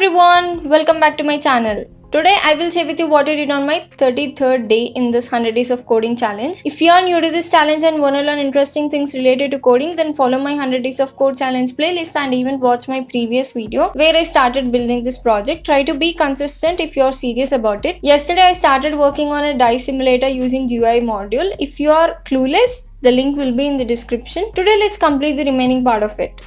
everyone, welcome back to my channel. Today I will share with you what I did on my 33rd day in this 100 days of coding challenge. If you are new to this challenge and want to learn interesting things related to coding, then follow my 100 days of code challenge playlist and even watch my previous video where I started building this project. Try to be consistent if you are serious about it. Yesterday I started working on a dice simulator using GUI module. If you are clueless, the link will be in the description. Today let's complete the remaining part of it.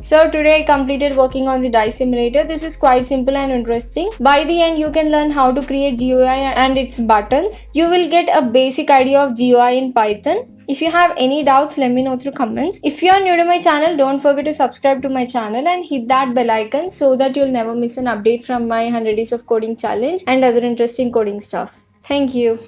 So today I completed working on the dice simulator. This is quite simple and interesting. By the end you can learn how to create GUI and its buttons. You will get a basic idea of GUI in Python. If you have any doubts, let me know through comments. If you are new to my channel, don't forget to subscribe to my channel and hit that bell icon so that you'll never miss an update from my 100 days of coding challenge and other interesting coding stuff. Thank you.